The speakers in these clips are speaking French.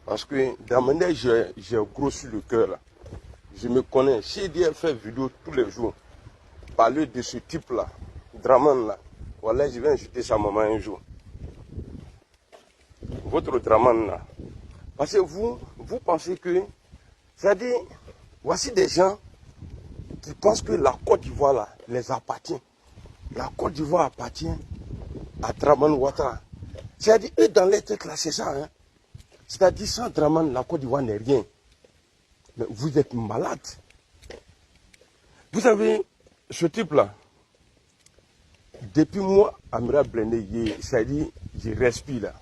Parce que dans ma manière, j'ai gros sur le cœur là. Je me connais. J'ai dit faire vidéo tous les jours. Parler de ce type-là, Draman là. Voilà, je vais insulter sa maman un jour. Votre Draman là. Parce que vous pensez que, c'est-à-dire, voici des gens qui pensent que la Côte d'Ivoire là les appartient. La Côte d'Ivoire appartient à Draman Ouattara. C'est-à-dire, eux dans les têtes là, c'est ça. Hein? C'est-à-dire, sans Draman, la Côte d'Ivoire n'est rien. Mais vous êtes malade. Vous savez, ce type-là, depuis moi, Amiral Blindé, c'est-à-dire, je respire là.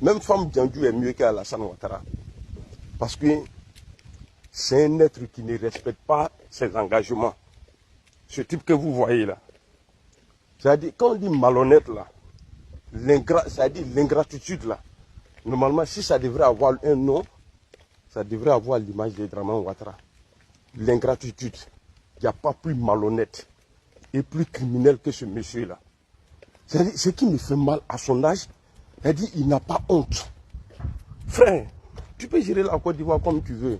Même Femme Djandou est mieux qu'Alassane Ouattara. Parce que c'est un être qui ne respecte pas ses engagements. Ce type que vous voyez là. C'est-à-dire, quand on dit malhonnête là, c'est-à-dire l'ingratitude là, normalement, si ça devrait avoir un nom, ça devrait avoir l'image de Draman Ouattara. L'ingratitude. Il n'y a pas plus malhonnête et plus criminel que ce monsieur-là. C'est-à-dire, ce qui me fait mal à son âge, c'est-à-dire, il n'a pas honte. Frère, tu peux gérer la Côte d'Ivoire comme tu veux.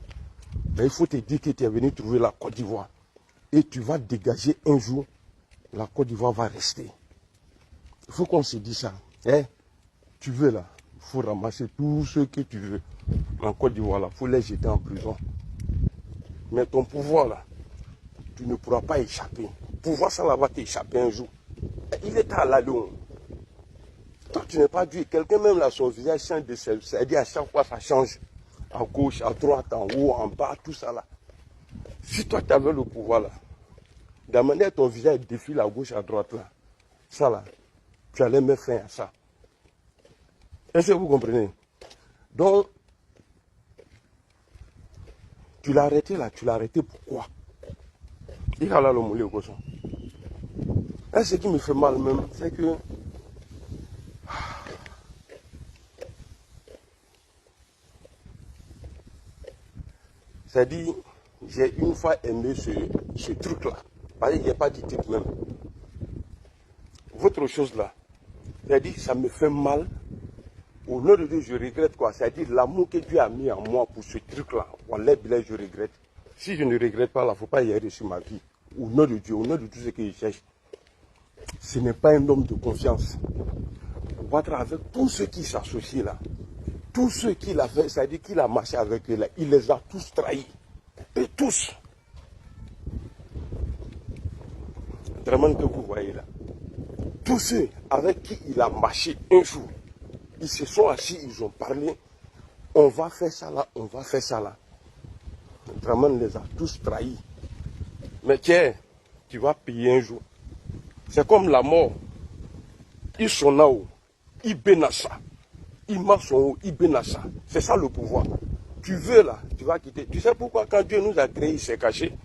Mais il faut te dire que tu es venu trouver la Côte d'Ivoire. Et tu vas dégager un jour, la Côte d'Ivoire va rester. Il faut qu'on se dise ça. Eh, tu veux là, il faut ramasser tout ce que tu veux. En Côte d'Ivoire là, il faut les jeter en prison. Mais ton pouvoir là, tu ne pourras pas échapper. Pouvoir ça là va t'échapper un jour. Il est à la longue. Toi tu n'es pas Dieu. Quelqu'un même là, son visage change de self. C'est-à-dire à chaque fois ça change. À gauche, à droite, en haut, en bas, tout ça là. Si toi tu avais le pouvoir là, de la manière ton visage défile à gauche, à droite là, ça là, tu allais me faire à ça. Est-ce que vous comprenez? Donc, tu l'as arrêté là, tu l'as arrêté pourquoi? Il a là le moulé au cochon. Et ce qui me fait mal même, c'est que c'est-à-dire, j'ai une fois aimé ce truc-là. Parce qu'il n'y a pas de titre même. Votre chose là, c'est-à-dire, ça me fait mal. Au nom de Dieu, je regrette quoi. C'est-à-dire, l'amour que Dieu a mis en moi pour ce truc-là, wallah billah, je regrette. Si je ne regrette pas, il ne faut pas y aller sur ma vie. Au nom de Dieu, au nom de tout ce que je cherche. Ce n'est pas un homme de confiance. Ouattara, avec tous ceux qui s'associent là, tous ceux qu'il a fait, c'est-à-dire qu'il a marché avec eux là, il les a tous trahis. Et tous. Vraiment que vous voyez là. Tous ceux avec qui il a marché un jour, ils se sont assis, ils ont parlé. On va faire ça là, on va faire ça là. Vraiment les a tous trahis. Mais tiens, tu vas payer un jour. C'est comme la mort. Ils sont là haut. Ils bénassa. Ils marchent en haut. Ils bénassa. C'est ça le pouvoir. Tu veux là, tu vas quitter. Tu sais pourquoi quand Dieu nous a créés, il s'est caché?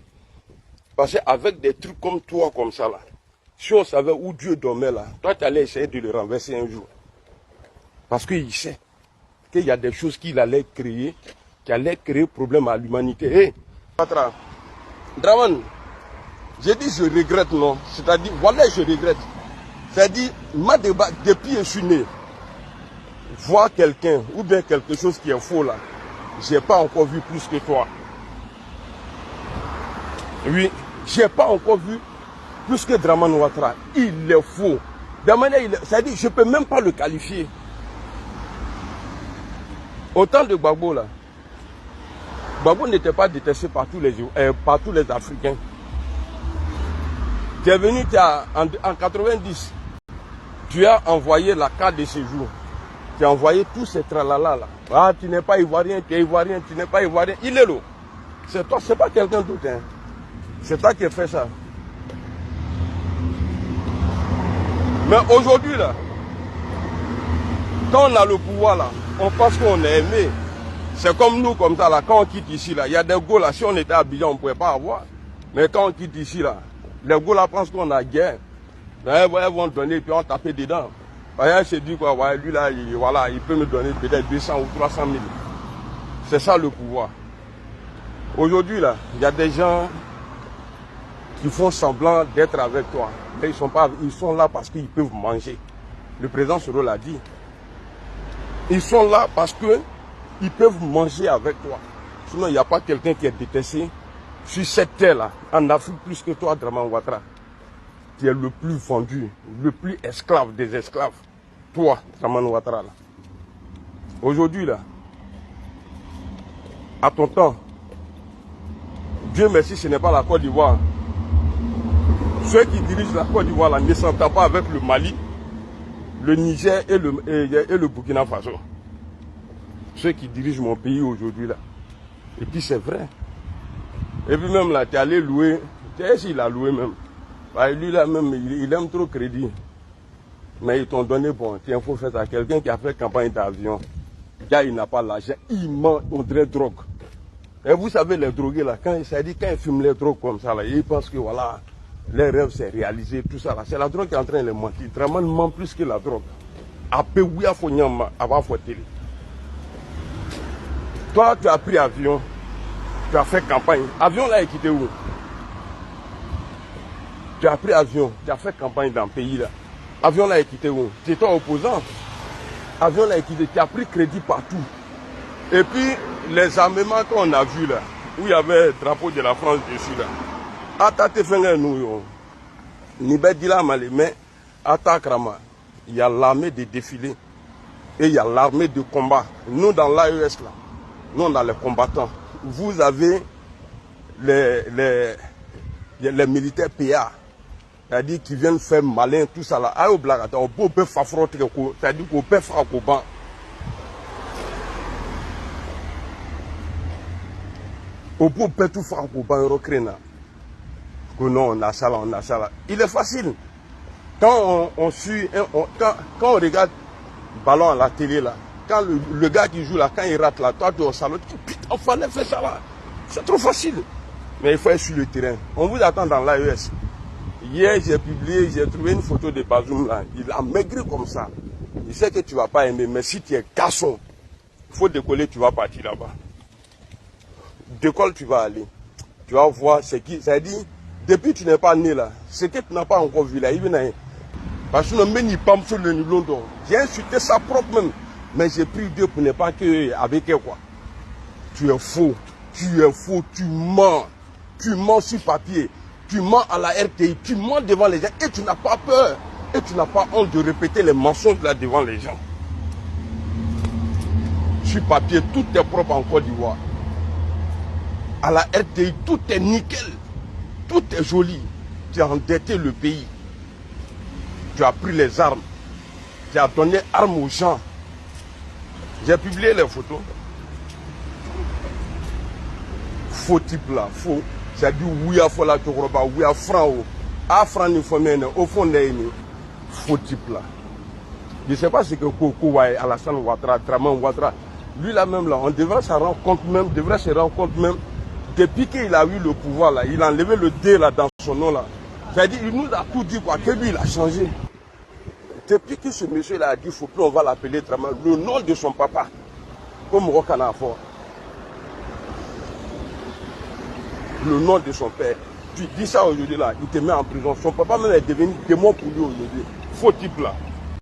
Parce qu'avec des trucs comme toi, comme ça là, si on savait où Dieu dormait là, toi tu allais essayer de le renverser un jour. Parce qu'il sait qu'il y a des choses qu'il allait créer, qui allaient créer problème à l'humanité. Hé, Ouattara, Draman, j'ai dit je regrette, non. C'est-à-dire, voilà, je regrette. C'est-à-dire, depuis que je suis né, voir quelqu'un ou bien quelque chose qui est faux là, je n'ai pas encore vu plus que toi. Oui, je n'ai pas encore vu plus que Draman Ouattara. Il est faux. C'est-à-dire, je ne peux même pas le qualifier. Autant de Gbagbo là, Gbagbo n'était pas détesté par tous les Africains. Tu es venu en 90, tu as envoyé la carte de séjour. Tu as envoyé tous ces tralala là. Ah, tu n'es pas ivoirien, tu es ivoirien, tu n'es pas ivoirien. Il est là. C'est toi, c'est pas quelqu'un d'autre. Hein. C'est toi qui as fait ça. Mais aujourd'hui là, quand on a le pouvoir là, on pense qu'on est aimé. C'est comme nous, comme ça là, quand on quitte ici là, il y a des go là, si on était à Abidjan, on ne pouvait pas avoir. Mais quand on quitte ici là, les go là pensent qu'on a guerre. Ils vont donner et puis on taper dedans. Ils se dit quoi, ouais, lui là, il peut me donner peut-être 200 ou 300 000. C'est ça le pouvoir. Aujourd'hui là, il y a des gens qui font semblant d'être avec toi. Mais ils sont là parce qu'ils peuvent manger. Le président Soro l'a dit. Ils sont là parce qu'ils peuvent manger avec toi. Sinon, il n'y a pas quelqu'un qui est détesté sur cette terre-là, en Afrique plus que toi, Dramane Ouattara. Tu es le plus vendu, le plus esclave des esclaves. Toi, Dramane Ouattara. Aujourd'hui, là, à ton temps, Dieu merci, ce n'est pas la Côte d'Ivoire. Ceux qui dirigent la Côte d'Ivoire ne s'entendent pas avec le Mali, le Niger et le Burkina Faso. Ceux qui dirigent mon pays aujourd'hui là. Et puis c'est vrai. Et puis même là, tu es allé louer, tu sais s'il a loué même. Bah, lui là même, il aime trop crédit. Mais ils t'ont donné, bon, tiens, il faut faire à quelqu'un qui a fait campagne d'avion. Gars, il n'a pas l'argent, il ment, on dirait drogue. Et vous savez, les drogués là, quand ils fument les drogues comme ça là, ils pensent que voilà, les rêves c'est réalisé, tout ça là. C'est la drogue qui est en train de les mentir. Dramane ment plus que la drogue. Après, oui, il faut avoir télé. Toi, tu as pris avion, tu as fait campagne. Avion là, est quitté où? Tu as pris avion, tu as fait campagne dans le pays là. Avion là, est quitté où? Tu étais opposant. Avion là, est quitté, tu as pris crédit partout. Et puis, les armements qu'on a vus là, où il y avait le drapeau de la France dessus là. Atate fenge nous, Nibet Dila Mali, mais Atakrama, il y a l'armée de défilé et il y a l'armée de combat. Nous, dans l'AES là, nous, on a les combattants. Vous avez les militaires PA, c'est-à-dire qui viennent faire malin, tout ça là. Ayo blagata, on peut faire frotter, c'est-à-dire qu'on peut faire combat. On peut tout faire combat eurocréna. Que non, on a ça là, on a ça là. Il est facile. Quand on quand on regarde le ballon à la télé là, quand le gars qui joue là, quand il rate là, toi tu es au salon, tu dis putain, il fallait faire ça là. C'est trop facile. Mais il faut être sur le terrain. On vous attend dans l'AES. Hier, j'ai publié, j'ai trouvé une photo de Bazoum là. Il a maigri comme ça. Il sait que tu ne vas pas aimer, mais si tu es garçon, il faut décoller, tu vas partir là-bas. Décolle, tu vas aller. Tu vas voir ce qui. Ça dit, depuis que tu n'es pas né là, ce que tu n'as pas encore vu là, il vient. Parce que j'ai insulté sa propre même. Mais j'ai pris Dieu pour ne pas que avec quoi. Tu es faux, tu mens. Tu mens sur papier, tu mens à la RTI, tu mens devant les gens et tu n'as pas peur. Et tu n'as pas honte de répéter les mensonges là devant les gens. Sur papier, tout est propre en Côte d'Ivoire. À la RTI, tout est nickel. Tout est joli. Tu as endetté le pays. Tu as pris les armes. Tu as donné armes aux gens. J'ai publié les photos. Faux type là, faux. C'est dit oui à faux là, tu crois oui à franc. À franc, il faut mener au fond des faux type là. Je ne sais pas ce que Koko Alassane Ouattara, Dramane Ouattara, lui là même là, on devrait se rendre compte même, depuis qu'il a eu le pouvoir là, il a enlevé le D là dans son nom là. C'est-à-dire, il nous a tout dit quoi, que lui il a changé. Depuis que ce monsieur là a dit, il faut plus on va l'appeler Dramane, le nom de son papa, comme Rokana Fort. Le nom de son père. Tu dis ça aujourd'hui là, il te met en prison. Son papa même est devenu témoin pour lui aujourd'hui. Faux type là.